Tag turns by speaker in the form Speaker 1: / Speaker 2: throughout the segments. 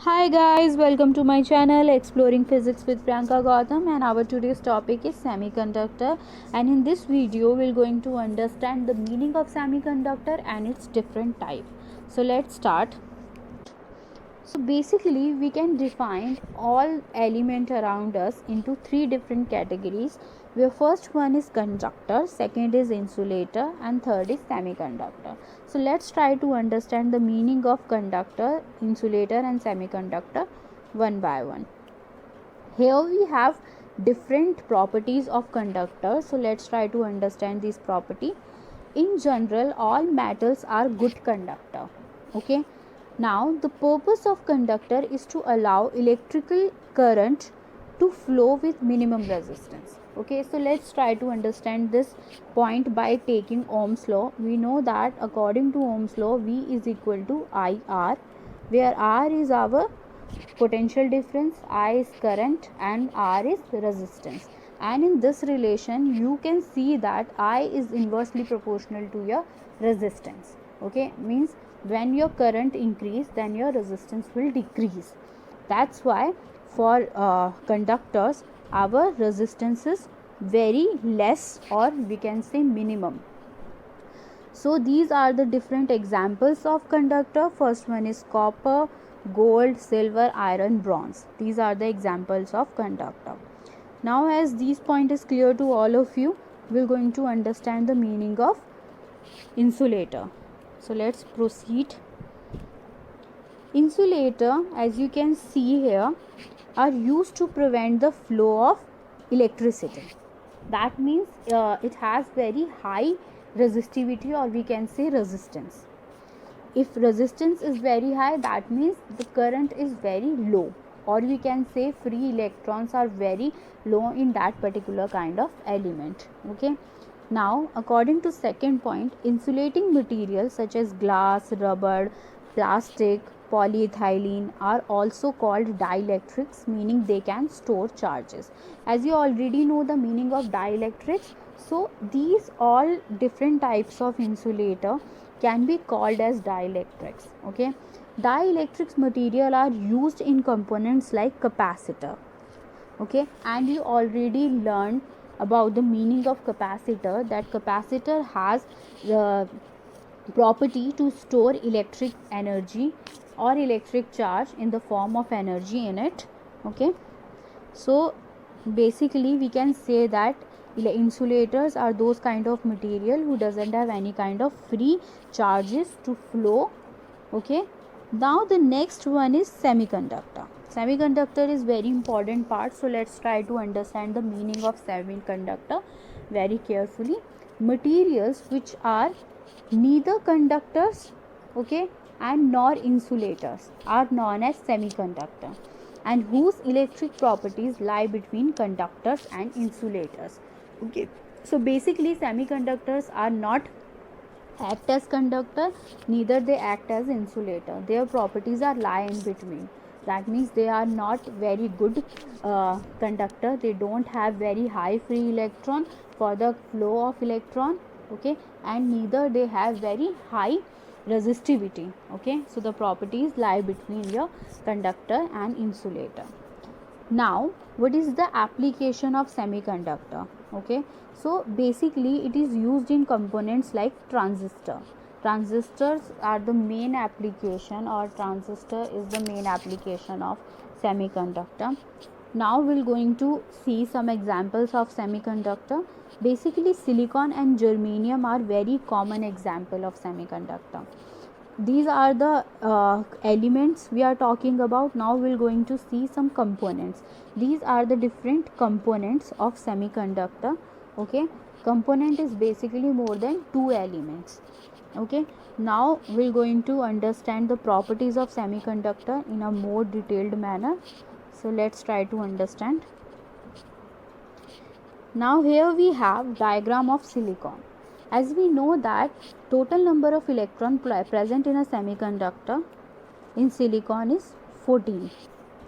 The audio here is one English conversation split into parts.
Speaker 1: Hi guys, welcome to my channel Exploring Physics with Priyanka Gautam, and our today's topic is semiconductor. And in this video we're going to understand the meaning of semiconductor and its different type. So let's start. So basically we can define all element around us into three different categories, where first one is conductor, second is insulator, and third is semiconductor. So let's try to understand the meaning of conductor, insulator, and semiconductor one by one. Here we have different properties of conductor. So let's try to understand this property. In general, all metals are good conductor. Okay. Now the purpose of conductor is to allow electrical current to flow with minimum resistance. Okay, so let's try to understand this point by taking Ohm's law. We know that according to Ohm's law, V is equal to IR, where R is our potential difference, I is current, and R is resistance. And in this relation you can see that I is inversely proportional to your resistance. Okay, means when your current increase, then your resistance will decrease. That's why for conductors our resistance is very less, or we can say minimum. So these are the different examples of conductor. First one is copper, gold, silver, iron, bronze. These are the examples of conductor. Now as this point is clear to all of you, we're going to understand the meaning of insulator. So let's proceed. Insulator, as you can see here, are used to prevent the flow of electricity. That means it has very high resistivity, or we can say resistance. If resistance is very high, that means the current is very low, or we can say free electrons are very low in that particular kind of element. Okay, now according to second point, insulating materials such as glass, rubber, plastic, polyethylene are also called dielectrics, meaning they can store charges. As you already know the meaning of dielectrics, so these all different types of insulator can be called as dielectrics. Okay, dielectrics material are used in components like capacitor. Okay, and you already learned about the meaning of capacitor, that capacitor has the property to store electric energy or electric charge in the form of energy in it. Okay, so basically we can say that insulators are those kind of material who doesn't have any kind of free charges to flow. Okay, now the next one is semiconductor. Semiconductor is very important part, so let's try to understand the meaning of semiconductor very carefully. Materials which are neither conductors, okay, and nor insulators are known as semiconductor, and whose electric properties lie between conductors and insulators. Okay, so basically semiconductors are not act as conductor, neither they act as insulator. Their properties are lie in between. That means they are not very good conductor. They don't have very high free electron for the flow of electron. Okay, and neither they have very high resistivity. Okay, so the properties lie between your conductor and insulator. Now what is the application of semiconductor? Okay, so basically it is used in components like transistors are the main application, or transistor is the main application of semiconductor. Now we're going to see some examples of semiconductor. Basically silicon and germanium are very common example of semiconductor. These are the elements we are talking about. Now we're going to see some components. These are the different components of semiconductor. Okay, component is basically more than two elements. Okay, now we're going to understand the properties of semiconductor in a more detailed manner. So let's try to understand. Now here we have diagram of silicon. As we know that total number of electron present in a semiconductor in silicon is 14.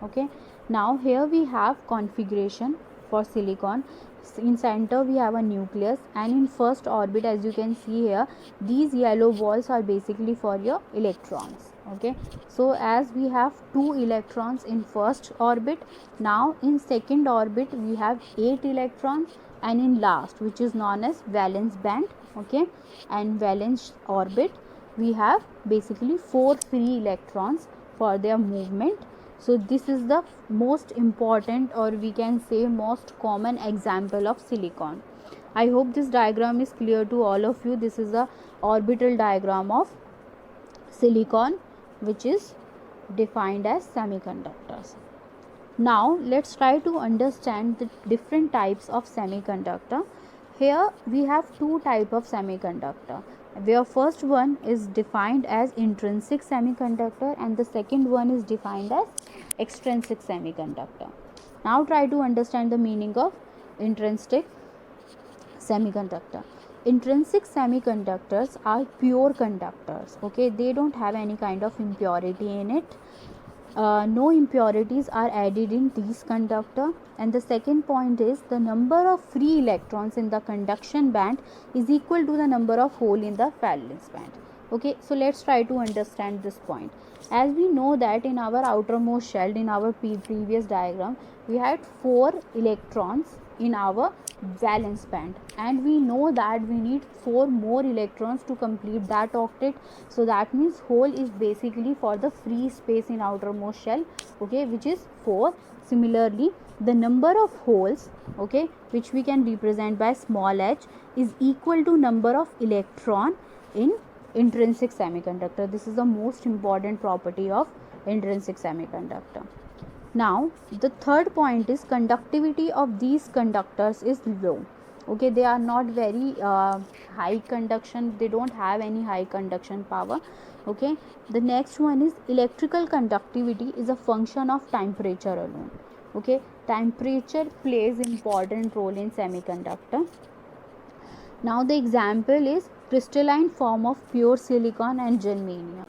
Speaker 1: Okay, now here we have configuration for silicon. In center we have a nucleus, and in first orbit, as you can see here, these yellow balls are basically for your electrons. Okay, so as we have 2 electrons in first orbit, now in second orbit we have 8 electrons, and in last, which is known as valence band, okay, and valence orbit, we have basically 4 free electrons for their movement. So this is the most important, or we can say most common example of silicon. I hope this diagram is clear to all of you. This is the orbital diagram of silicon, which is defined as semiconductors. Now let's try to understand the different types of semiconductor. Here we have two types of semiconductor, where first one is defined as intrinsic semiconductor and the second one is defined as extrinsic semiconductor. Now try to understand the meaning of intrinsic semiconductor. Intrinsic semiconductors are pure conductors, okay, they don't have any kind of impurity in it. No impurities are added in these conductor. And the second point is the number of free electrons in the conduction band is equal to the number of hole in the valence band. Okay, so let's try to understand this point. As we know that in our outermost shell, in our previous diagram, we had 4 electrons in our valence band, and we know that we need 4 more electrons to complete that octet. So that means hole is basically for the free space in outermost shell, okay, which is 4. Similarly, the number of holes, okay, which we can represent by small h, is equal to number of electron in intrinsic semiconductor. This is the most important property of intrinsic semiconductor. Now the third point is conductivity of these conductors is low, okay, they are not very high conduction, they don't have any high conduction power, okay. The next one is electrical conductivity is a function of temperature alone, okay. Temperature plays important role in semiconductor. Now the example is crystalline form of pure silicon and germanium.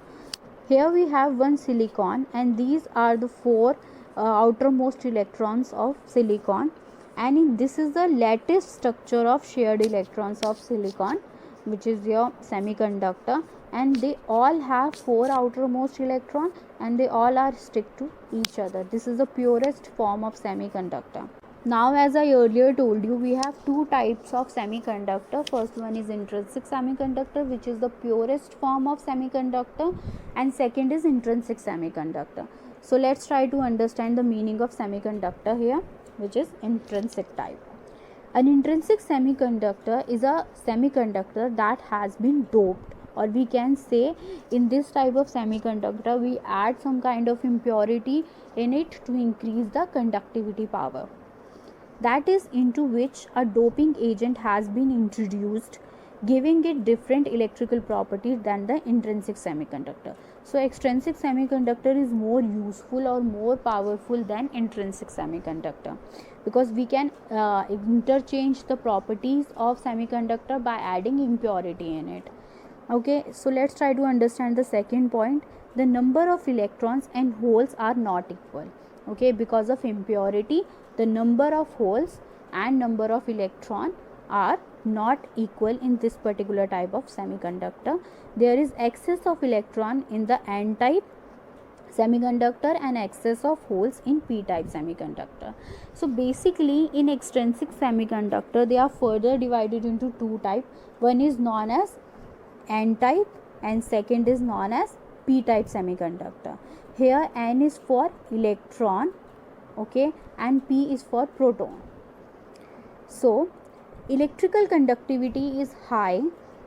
Speaker 1: Here we have one silicon, and these are the 4 outermost electrons of silicon, and this is the lattice structure of shared electrons of silicon, which is your semiconductor, and they all have 4 outermost electron and they all are stick to each other. This is the purest form of semiconductor. Now, as I earlier told you, we have 2 types of semiconductor. First one is intrinsic semiconductor, which is the purest form of semiconductor, and second is intrinsic semiconductor. So let's try to understand the meaning of semiconductor here, which is intrinsic type. An intrinsic semiconductor is a semiconductor that has been doped, or we can say in this type of semiconductor we add some kind of impurity in it to increase the conductivity power, that is into which a doping agent has been introduced, giving it different electrical properties than the intrinsic semiconductor. So extrinsic semiconductor is more useful or more powerful than intrinsic semiconductor, because we can interchange the properties of semiconductor by adding impurity in it. Okay, so let's try to understand the second point. The number of electrons and holes are not equal, okay, because of impurity the number of holes and number of electron are not equal in this particular type of semiconductor. There is excess of electron in the n type semiconductor and excess of holes in p type semiconductor. So basically in extrinsic semiconductor they are further divided into 2 types. One is known as n type and second is known as p type semiconductor. Here n is for electron, okay, and p is for proton. So electrical conductivity is high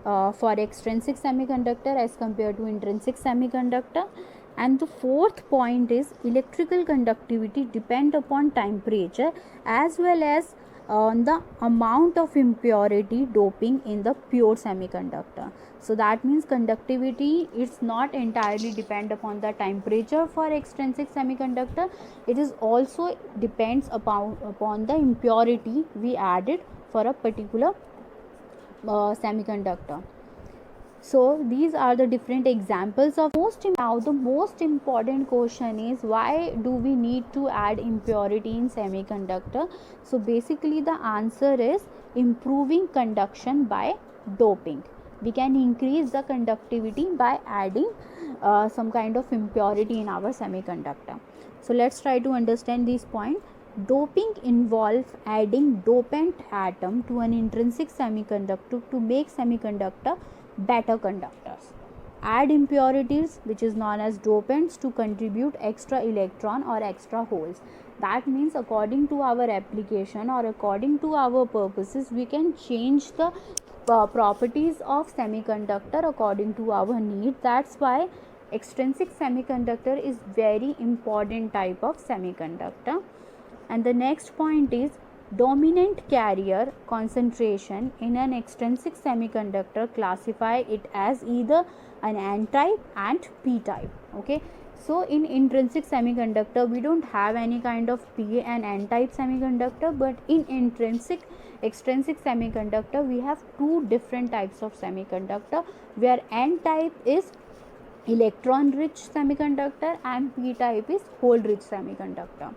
Speaker 1: for extrinsic semiconductor as compared to intrinsic semiconductor. And the fourth point is electrical conductivity depend upon temperature as well as on the amount of impurity doping in the pure semiconductor. So that means conductivity is not entirely depend upon the temperature for extrinsic semiconductor, it is also depends upon the impurity we added for a particular semiconductor. So these are the different examples of now the most important question is, why do we need to add impurity in semiconductor? So basically the answer is improving conduction by doping. we can increase the conductivity by adding some kind of impurity in our semiconductor. So let's try to understand this point. Doping involves adding dopant atom to an intrinsic semiconductor to make semiconductor better conductors. Add impurities, which is known as dopants, to contribute extra electron or extra holes. That means according to our application or according to our purposes, we can change the properties of semiconductor according to our need. That's why extrinsic semiconductor is very important type of semiconductor. And the next point is dominant carrier concentration in an extrinsic semiconductor, classify it as either an n-type and p-type. Okay, so in intrinsic semiconductor we don't have any kind of p and n-type semiconductor, but in extrinsic semiconductor we have two different types of semiconductor, where n-type is electron rich semiconductor and p-type is hole rich semiconductor.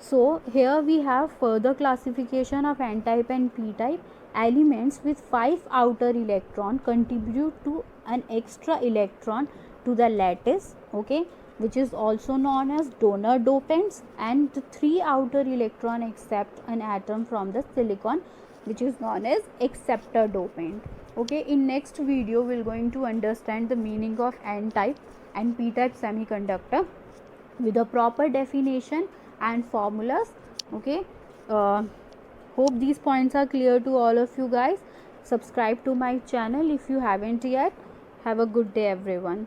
Speaker 1: So here we have further classification of n-type and p-type. Elements with 5 outer electron contribute to an extra electron to the lattice, okay, which is also known as donor dopants, and the 3 outer electron accept an atom from the silicon, which is known as acceptor dopant. Okay, in next video we are going to understand the meaning of n-type and p-type semiconductor with a proper definition and formulas. Okay, hope these points are clear to all of you guys. Subscribe to my channel if you haven't yet. Have a good day everyone.